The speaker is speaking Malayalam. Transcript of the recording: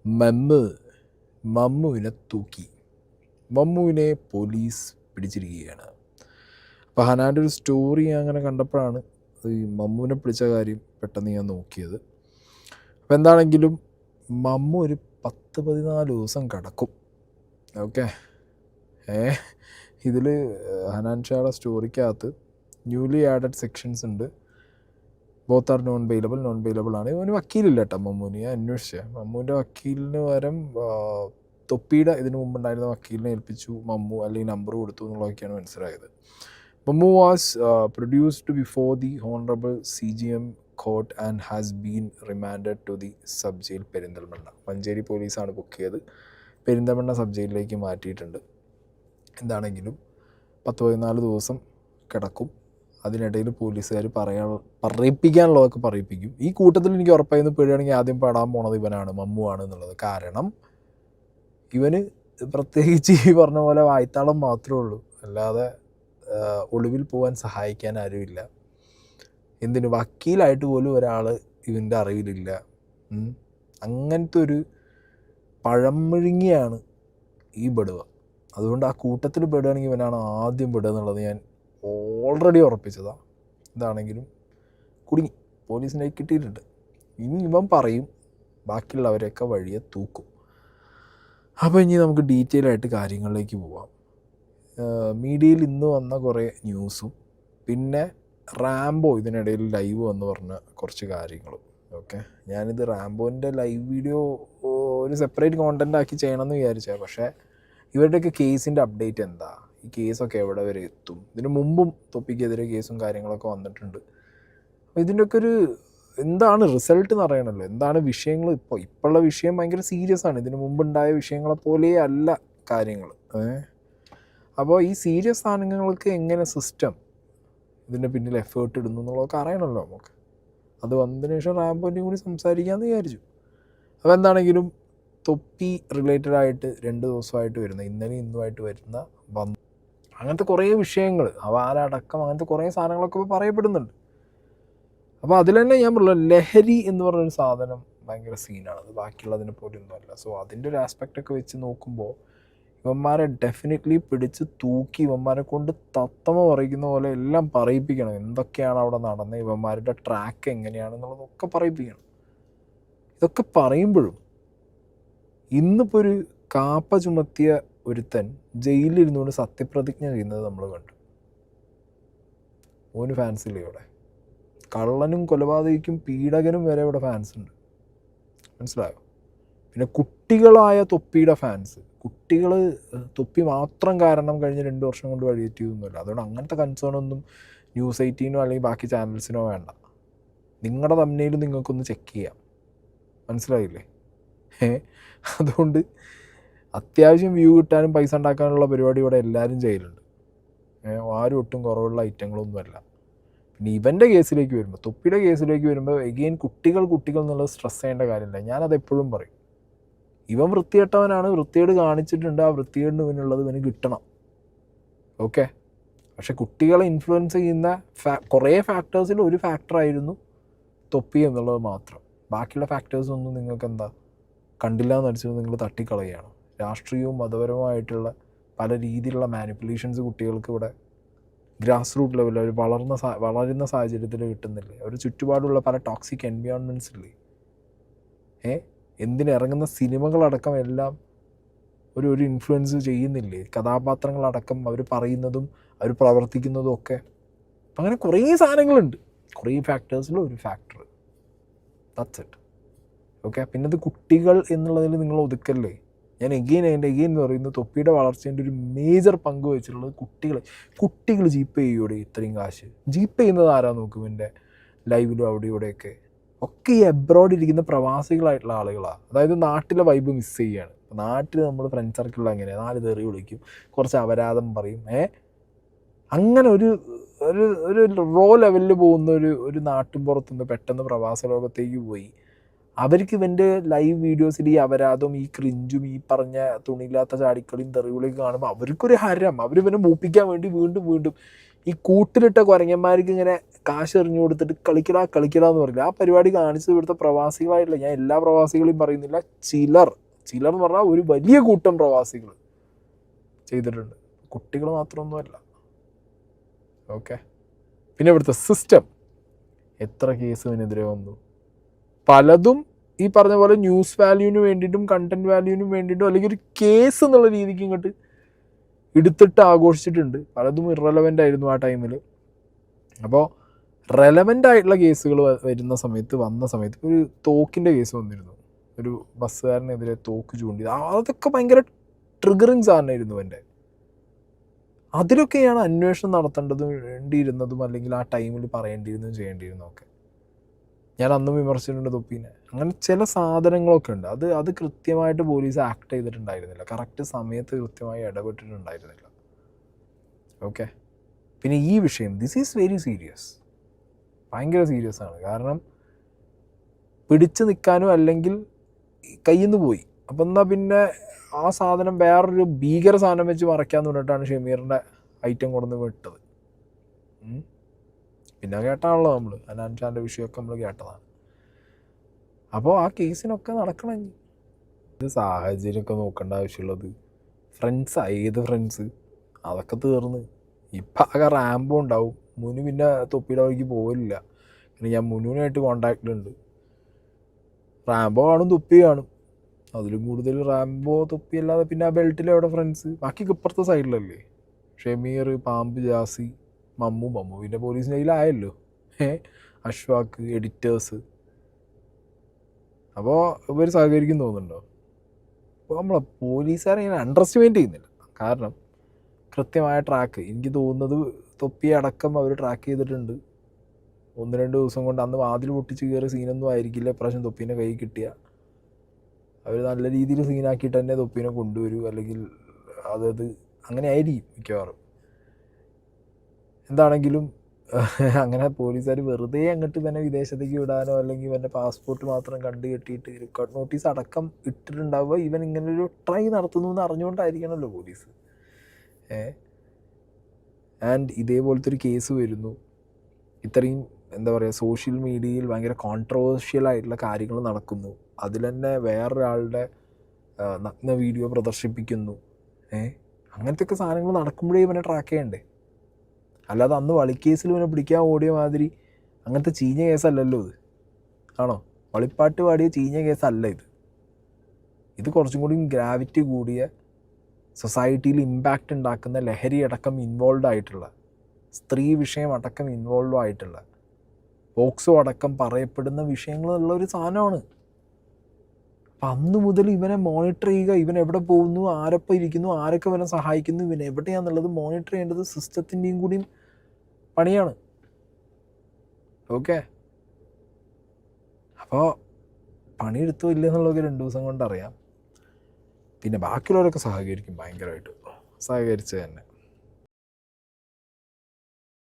മമ്മു മമ്മുവിനെ തൂക്കി. മമ്മുവിനെ പോലീസ് പിടിച്ചിരിക്കുകയാണ്. അപ്പോൾ ഹനാൻ്റെ ഒരു സ്റ്റോറി അങ്ങനെ കണ്ടപ്പോഴാണ് ഈ മമ്മുവിനെ പിടിച്ച കാര്യം പെട്ടെന്ന് ഞാൻ നോക്കിയത്. അപ്പോൾ എന്താണെങ്കിലും മമ്മു ഒരു 10-14 ദിവസം കിടക്കും. ഓക്കെ, ഇതിൽ ഹനാൻ ഷായുടെ സ്റ്റോറിക്കകത്ത് ന്യൂലി ആഡഡ് സെക്ഷൻസ് ഉണ്ട്. ബോത്ത് ആർ നോൺ ബെയിലബിൾ ആണ്. ഇവന് വക്കീലില്ല കേട്ടോ മമ്മൂന്. ഞാൻ അന്വേഷിച്ച മമ്മൂൻ്റെ വക്കീലിന് പകരം തൊപ്പിയുടെ ഇതിനു മുമ്പുണ്ടായിരുന്ന വക്കീലിനെ ഏൽപ്പിച്ചു മമ്മു, അല്ലെങ്കിൽ നമ്പർ കൊടുത്തു എന്നുള്ളതൊക്കെയാണ് മനസ്സിലായത്. Mammu was produced before the honourable CGM court and has been remanded to the sub jail Perinthalmanna. Manjeri പോലീസാണ് ബുക്ക് ചെയ്ത് പെരിന്തൽമണ്ണ സബ് ജയിലിലേക്ക് മാറ്റിയിട്ടുണ്ട്. എന്താണെങ്കിലും 10-14 ദിവസം കിടക്കും. അതിനിടയിൽ പോലീസുകാർ പറയിപ്പിക്കാനുള്ളതൊക്കെ പറയിപ്പിക്കും. ഈ കൂട്ടത്തിൽ എനിക്ക് ഉറപ്പായിരുന്നു പെടുകയാണെങ്കിൽ ആദ്യം പെടാൻ പോണത് ഇവനാണ്, മമ്മുവാണ് എന്നുള്ളത്. കാരണം ഇവന് പ്രത്യേകിച്ച് ഈ പറഞ്ഞ പോലെ വായ്ത്താളം മാത്രമേ ഉള്ളൂ, അല്ലാതെ ഒളിവിൽ പോകാൻ സഹായിക്കാൻ ആരുമില്ല. എന്തിനു വക്കീലായിട്ട് പോലും ഒരാൾ ഇവൻ്റെ അറിവിലില്ല. അങ്ങനത്തെ ഒരു പഴമൊഴുങ്ങിയാണ് ഈ ബടുവ. അതുകൊണ്ട് ആ കൂട്ടത്തിൽ പെടുകയാണെങ്കിൽ ഇവനാണ് ആദ്യം പെടുക എന്നുള്ളത് ഞാൻ ഓൾറെഡി ഉറപ്പിച്ചതാണ്. ഇതാണെങ്കിലും കുടുങ്ങി, പോലീസിനെ കിട്ടിയിട്ടുണ്ട്. ഇനി ഇവൻ പറയും, ബാക്കിയുള്ളവരെയൊക്കെ വഴിയെ തൂക്കും. അപ്പോൾ ഇനി നമുക്ക് ഡീറ്റെയിൽ ആയിട്ട് കാര്യങ്ങളിലേക്ക് പോവാം. മീഡിയയിൽ ഇന്ന് വന്ന കുറേ ന്യൂസും പിന്നെ റാംബോ ഇതിനിടയിൽ ലൈവ് വന്ന് പറഞ്ഞ കുറച്ച് കാര്യങ്ങളും. ഓക്കെ, ഞാനിത് റാംബോൻ്റെ ലൈവ് വീഡിയോ ഒരു സെപ്പറേറ്റ് കോണ്ടൻ്റ് ആക്കി ചെയ്യണമെന്ന് വിചാരിച്ചത്. പക്ഷേ ഇവരുടെയൊക്കെ കേസിൻ്റെ അപ്ഡേറ്റ് എന്താ, ഈ കേസൊക്കെ എവിടെ വരെ എത്തും? ഇതിന് മുമ്പും തൊപ്പിക്കെതിരെ കേസും കാര്യങ്ങളൊക്കെ വന്നിട്ടുണ്ട്. അപ്പോൾ ഇതിൻ്റെയൊക്കെ ഒരു എന്താണ് റിസൾട്ട് എന്ന് അറിയണമല്ലോ. എന്താണ് വിഷയങ്ങൾ? ഇപ്പോഴുള്ള വിഷയം ഭയങ്കര സീരിയസ് ആണ്. ഇതിന് മുമ്പുണ്ടായ വിഷയങ്ങളെ പോലെ അല്ല കാര്യങ്ങൾ. അപ്പോൾ ഈ സീരിയസ് സാധനങ്ങൾക്ക് എങ്ങനെ സിസ്റ്റം ഇതിൻ്റെ പിന്നിൽ എഫേർട്ട് ഇടുന്നു എന്നുള്ളതൊക്കെ അറിയണമല്ലോ നമുക്ക്. അത് വന്നതിന് ശേഷം റാംബോൻ്റെയും കൂടി സംസാരിക്കാമെന്ന് വിചാരിച്ചു. അപ്പോൾ എന്താണെങ്കിലും തൊപ്പി റിലേറ്റഡ് ആയിട്ട് 2 ദിവസമായിട്ട് വരുന്ന, ഇന്നലെ ഇന്നുമായിട്ട് വരുന്ന അങ്ങനത്തെ കുറേ വിഷയങ്ങൾ, അവാലടക്കം അങ്ങനത്തെ കുറേ സാധനങ്ങളൊക്കെ ഇപ്പോൾ പറയപ്പെടുന്നുണ്ട്. അപ്പോൾ അതിൽ തന്നെ ഞാൻ പറഞ്ഞ ലഹരി എന്ന് പറഞ്ഞൊരു സാധനം ഭയങ്കര സീനാണ്. അത് ബാക്കിയുള്ളതിനെ പോലെയൊന്നുമല്ല. സോ അതിൻ്റെ ഒരു ആസ്പെക്റ്റൊക്കെ വെച്ച് നോക്കുമ്പോൾ ഇവന്മാരെ ഡെഫിനറ്റ്ലി പിടിച്ച് തൂക്കി ഇവന്മാരെ കൊണ്ട് തത്തമ പറയിക്കുന്ന പോലെ എല്ലാം പറയിപ്പിക്കണം. എന്തൊക്കെയാണ് അവിടെ നടന്നത്, ഇവന്മാരുടെ ട്രാക്ക് എങ്ങനെയാണെന്നുള്ളതൊക്കെ പറയിപ്പിക്കണം. ഇതൊക്കെ പറയുമ്പോഴും ഇന്നിപ്പോൾ ഒരു കാപ്പ ചുമത്തിയ ഒരുത്തൻ ജയിലിലിരുന്നുകൊണ്ട് സത്യപ്രതിജ്ഞ ചെയ്യുന്നത് നമ്മൾ കണ്ടു. ഓന് ഫാൻസില്ലേ ഇവിടെ? കള്ളനും കൊലപാതകയ്ക്കും പീഡകനും വരെ ഇവിടെ ഫാൻസ് ഉണ്ട്, മനസ്സിലായോ? പിന്നെ കുട്ടികളായ തൊപ്പിയുടെ ഫാൻസ്, കുട്ടികൾ തൊപ്പി മാത്രം കാരണം കഴിഞ്ഞ 2 വർഷം കൊണ്ട് വഴിയേറ്റിയൊന്നുമില്ല. അതുകൊണ്ട് അങ്ങനത്തെ കൺസേൺ ഒന്നും ന്യൂസ് 18നോ അല്ലെങ്കിൽ ബാക്കി ചാനൽസിനോ വേണ്ട. നിങ്ങളുടെ തമ്മിലും നിങ്ങൾക്കൊന്ന് ചെക്ക് ചെയ്യാം, മനസ്സിലായില്ലേ? അതുകൊണ്ട് അത്യാവശ്യം വ്യൂ കിട്ടാനും പൈസ ഉണ്ടാക്കാനുള്ള പരിപാടി ഇവിടെ എല്ലാവരും ചെയ്യലുണ്ട്. ആരും ഒട്ടും കുറവുള്ള ഐറ്റങ്ങളൊന്നുമല്ല. പിന്നെ ഇവൻ്റെ കേസിലേക്ക് വരുമ്പോൾ, തൊപ്പിയുടെ കേസിലേക്ക് വരുമ്പോൾ എഗെയിൻ കുട്ടികൾ എന്നുള്ളത് സ്ട്രെസ് ചെയ്യേണ്ട കാര്യമില്ല. ഞാനതെപ്പോഴും പറയും, ഇവൻ വൃത്തികെട്ടവനാണ്, വൃത്തികേട് കാണിച്ചിട്ടുണ്ട്, ആ വൃത്തികേടിന് ഇവനുള്ളത് ഇവന് കിട്ടണം. ഓക്കെ, പക്ഷെ കുട്ടികളെ ഇൻഫ്ലുവൻസ് ചെയ്യുന്ന കുറേ ഫാക്ടേഴ്സിൽ ഒരു ഫാക്ടറായിരുന്നു തൊപ്പി എന്നുള്ളത് മാത്രം. ബാക്കിയുള്ള ഫാക്ടേഴ്സൊന്നും നിങ്ങൾക്ക് എന്താ കണ്ടില്ല എന്ന് നടിച്ചിട്ട് നിങ്ങൾ തട്ടിക്കളയുകയാണ്. രാഷ്ട്രീയവും മതപരവുമായിട്ടുള്ള പല രീതിയിലുള്ള മാനിപ്പുലേഷൻസ് കുട്ടികൾക്ക് ഇവിടെ ഗ്രാസ് റൂട്ട് ലെവലിൽ അവർ വളരുന്ന സാഹചര്യത്തിൽ കിട്ടുന്നില്ലേ? അവർ ചുറ്റുപാടുള്ള പല ടോക്സിക് എൻവയോൺമെൻറ്റ്സ് ഇല്ലേ? എന്തിനിറങ്ങുന്ന സിനിമകളടക്കം എല്ലാം ഒരു ഇൻഫ്ലുവൻസ് ചെയ്യുന്നില്ലേ? കഥാപാത്രങ്ങളടക്കം അവർ പറയുന്നതും അവർ പ്രവർത്തിക്കുന്നതും ഒക്കെ. അങ്ങനെ കുറേ സാധനങ്ങളുണ്ട്, കുറേ ഫാക്ടേഴ്സിൽ ഒരു ഫാക്ടർ. That's it. ഓക്കെ, പിന്നെ അത് കുട്ടികൾ എന്നുള്ളതിൽ നിങ്ങൾ ഒതുക്കല്ലേ. ഞാൻ എഗെയിൻ എന്ന് പറയുന്നത് തൊപ്പിയുടെ വളർച്ചേൻ്റെ ഒരു മേജർ പങ്ക് വെച്ചിട്ടുള്ളത് കുട്ടികൾ ജീപ്പ് ചെയ്യൂടെ ഇത്രയും കാശ്? ജീപ്പ് ചെയ്യുന്നത് ആരാ നോക്കും? എൻ്റെ ലൈവിലും അവിടെ ഇവിടെയൊക്കെ ഒക്കെ ഈ അബ്രോഡ് ഇരിക്കുന്ന പ്രവാസികളായിട്ടുള്ള ആളുകളാണ്. അതായത് നാട്ടിലെ വൈബ് മിസ് ചെയ്യുകയാണ്. നാട്ടിൽ നമ്മൾ ഫ്രണ്ട് സർക്കിളിൽ അങ്ങനെയാണ്, 4 തെറി വിളിക്കും, കുറച്ച് അപരാധം പറയും. അങ്ങനെ ഒരു റോ ലെവലിൽ പോകുന്ന ഒരു നാട്ടിൻപുറത്തുനിന്ന് പെട്ടെന്ന് പ്രവാസ ലോകത്തേക്ക് പോയി അവർക്ക് ഇവൻ്റെ ലൈവ് വീഡിയോസിൽ ഈ അപരാധവും ഈ ക്രിഞ്ചും ഈ പറഞ്ഞ തുണിയില്ലാത്ത ചാടിക്കളിയും തെറിവിളിയൊക്കെ കാണുമ്പോൾ അവർക്കൊരു ഹരം. അവരിവനെ മൂപ്പിക്കാൻ വേണ്ടി വീണ്ടും ഈ കൂട്ടിലിട്ട കുരങ്ങന്മാർക്ക് ഇങ്ങനെ കാശ് എറിഞ്ഞു കൊടുത്തിട്ട് കളിക്കടാന്ന് പറയില്ല. ആ പരിപാടി കാണിച്ചത് ഇവിടുത്തെ പ്രവാസികളായിട്ടില്ല. ഞാൻ എല്ലാ പ്രവാസികളെയും പറയുന്നില്ല, ചിലർ എന്ന് പറഞ്ഞാൽ ഒരു വലിയ കൂട്ടം പ്രവാസികൾ ചെയ്തിട്ടുണ്ട്. കുട്ടികൾ മാത്രമൊന്നുമല്ല. ഓക്കെ. പിന്നെ ഇവിടുത്തെ സിസ്റ്റം, എത്ര കേസിനെതിരെ വന്നു. പലതും ഈ പറഞ്ഞ പോലെ ന്യൂസ് വാല്യൂവിന് വേണ്ടിയിട്ടും കണ്ടന്റ് വാല്യൂവിനും വേണ്ടിയിട്ടും അല്ലെങ്കിൽ ഒരു കേസ് എന്നുള്ള രീതിക്ക് ഇങ്ങോട്ട് എടുത്തിട്ട് ആഘോഷിച്ചിട്ടുണ്ട്. പലതും ഇറലവൻ്റ് ആയിരുന്നു ആ ടൈമിൽ. അപ്പോൾ റെലവൻ്റ് ആയിട്ടുള്ള കേസുകൾ വന്ന സമയത്ത് ഒരു തോക്കിൻ്റെ കേസ് വന്നിരുന്നു. ഒരു ബസ്സുകാരനെതിരെ തോക്ക് ചൂണ്ടി. അതൊക്കെ ഭയങ്കര ട്രിഗറിങ് സാധനമായിരുന്നു എൻ്റെ. അതിലൊക്കെയാണ് അന്വേഷണം നടത്തേണ്ടതും വേണ്ടിയിരുന്നതും അല്ലെങ്കിൽ ആ ടൈമിൽ പറയേണ്ടിയിരുന്നതും ചെയ്യേണ്ടിയിരുന്നതും ഒക്കെ. ഞാൻ അന്നും വിമർശിച്ചിട്ടുണ്ട് തൊപ്പീനെ. അങ്ങനെ ചില സാധനങ്ങളൊക്കെ ഉണ്ട്. അത് കൃത്യമായിട്ട് പോലീസ് ആക്ട് ചെയ്തിട്ടുണ്ടായിരുന്നില്ല. കറക്റ്റ് സമയത്ത് കൃത്യമായി ഇടപെട്ടിട്ടുണ്ടായിരുന്നില്ല. ഓക്കെ. പിന്നെ ഈ വിഷയം, ദിസ് ഈസ് വെരി സീരിയസ്, ഭയങ്കര സീരിയസ് ആണ്. കാരണം പിടിച്ചു നിൽക്കാനും അല്ലെങ്കിൽ കയ്യിൽ നിന്ന് പോയി. അപ്പം എന്നാൽ പിന്നെ ആ സാധനം വേറൊരു ഭീകര സാധനം വെച്ച് മറയ്ക്കാന്ന് പറഞ്ഞിട്ടാണ് ഷമീറിൻ്റെ ഐറ്റം കൊണ്ടുവന്ന് വിട്ടത്. പിന്നെ കേട്ടാണല്ലോ നമ്മൾ അനാൻഷാൻ്റെ വിഷയമൊക്കെ നമ്മൾ കേട്ടതാണ്. അപ്പോൾ ആ കേസിനൊക്കെ നടക്കണം. ഇത് സാഹചര്യമൊക്കെ നോക്കേണ്ട ആവശ്യമുള്ളത്. ഏത് ഫ്രണ്ട്സ്, അതൊക്കെ തീർന്ന് ഇപ്പം ആകെ റാമ്പോ ഉണ്ടാവും. മുനു പിന്നെ തൊപ്പിയുടെ വഴിക്ക് പോകില്ല. പിന്നെ ഞാൻ മുനുവിനായിട്ട് കോണ്ടാക്റ്റിലുണ്ട്. റാമ്പോ കാണും, തൊപ്പി കാണും. അതിലും കൂടുതൽ റാമ്പോ തൊപ്പി അല്ലാതെ പിന്നെ ആ ബെൽറ്റിൽ എവിടെ ഫ്രണ്ട്സ്? ബാക്കി ഇപ്പുറത്തെ സൈഡിലല്ലേ ഷമീർ, പാമ്പ്, ജാസി, മമ്മു പിന്നെ പോലീസിൻ്റെ കയ്യിലായല്ലോ. അഷ്വാക്ക്, എഡിറ്റേഴ്സ്. അപ്പോൾ ഇവർ സഹകരിക്കും തോന്നുന്നുണ്ടോ? അപ്പോൾ നമ്മളെ പോലീസുകാരെ ഇങ്ങനെ അണ്ടർ എസ്റ്റിമേറ്റ് ചെയ്യുന്നില്ല. കാരണം കൃത്യമായ ട്രാക്ക്, എനിക്ക് തോന്നുന്നത് തൊപ്പി അടക്കം അവർ ട്രാക്ക് ചെയ്തിട്ടുണ്ട്. 1-2 ദിവസം കൊണ്ട് അന്ന് വാതിൽ പൊട്ടിച്ച് കയറിയ സീനൊന്നും ആയിരിക്കില്ല ഇപ്രാവശ്യം തൊപ്പീനെ കൈ കിട്ടിയ. അവർ നല്ല രീതിയിൽ സീനാക്കിയിട്ട് തന്നെ തൊപ്പീനെ കൊണ്ടുവരും, അല്ലെങ്കിൽ അതത് അങ്ങനെ ആയിരിക്കും മിക്കവാറും. എന്താണെങ്കിലും അങ്ങനെ പോലീസുകാർ വെറുതെ അങ്ങോട്ട് തന്നെ വിദേശത്തേക്ക് വിടാനോ അല്ലെങ്കിൽ ഇവൻ്റെ പാസ്പോർട്ട് മാത്രം കണ്ടു കെട്ടിയിട്ട് റിക്കോർഡ് നോട്ടീസ് അടക്കം ഇട്ടിട്ടുണ്ടാവുക ഇവൻ ഇങ്ങനൊരു ട്രൈ നടത്തുന്നു എന്ന് അറിഞ്ഞുകൊണ്ടായിരിക്കണമല്ലോ പോലീസ്. ആൻഡ് ഇതേപോലത്തെ ഒരു കേസ് വരുന്നു. ഇത്രയും എന്താ പറയുക, സോഷ്യൽ മീഡിയയിൽ ഭയങ്കര കോൺട്രവേഴ്ഷ്യൽ ആയിട്ടുള്ള കാര്യങ്ങൾ നടക്കുന്നു. അതിൽ തന്നെ വേറൊരാളുടെ നഗ്ന വീഡിയോ പ്രദർശിപ്പിക്കുന്നു. അങ്ങനത്തെയൊക്കെ സാധനങ്ങൾ നടക്കുമ്പോഴേ ഇവനെ ട്രാക്ക് ചെയ്യണ്ടേ. അല്ലാതെ അന്ന് വളിക്കേസിൽ ഇവനെ പിടിക്കാൻ ഓടിയ മാതിരി അങ്ങനത്തെ ചീഞ്ഞ കേസല്ലല്ലോ ഇത്. ആണോ? വളിപ്പാട്ട് പാടിയ ചീഞ്ഞ കേസല്ല ഇത്. ഇത് കുറച്ചും കൂടി ഗ്രാവിറ്റി കൂടിയ, സൊസൈറ്റിയിൽ ഇമ്പാക്റ്റ് ഉണ്ടാക്കുന്ന, ലഹരി അടക്കം ഇൻവോൾവ് ആയിട്ടുള്ള, സ്ത്രീ വിഷയം അടക്കം ഇൻവോൾവ് ആയിട്ടുള്ള, പോക്സോ അടക്കം പറയപ്പെടുന്ന വിഷയങ്ങളുള്ള ഒരു സാധനമാണ്. അപ്പം അന്ന് മുതൽ ഇവനെ മോണിറ്റർ ചെയ്യുക, ഇവൻ എവിടെ പോകുന്നു, ആരൊപ്പം ഇരിക്കുന്നു, ആരൊക്കെ ഇവനെ സഹായിക്കുന്നു, ഇവൻ എവിടെയാണെന്നുള്ളത് മോണിറ്റർ ചെയ്യേണ്ടത് സിസ്റ്റത്തിൻ്റെയും കൂടിയും പണിയാണ്. ഓക്കെ. അപ്പോൾ പണിയെടുത്തോ ഇല്ലെന്നുള്ളതൊക്കെ 2 ദിവസം കൊണ്ട് അറിയാം. പിന്നെ ബാക്കിയുള്ളവരൊക്കെ സഹകരിക്കും, ഭയങ്കരമായിട്ട് സഹകരിച്ച് തന്നെ.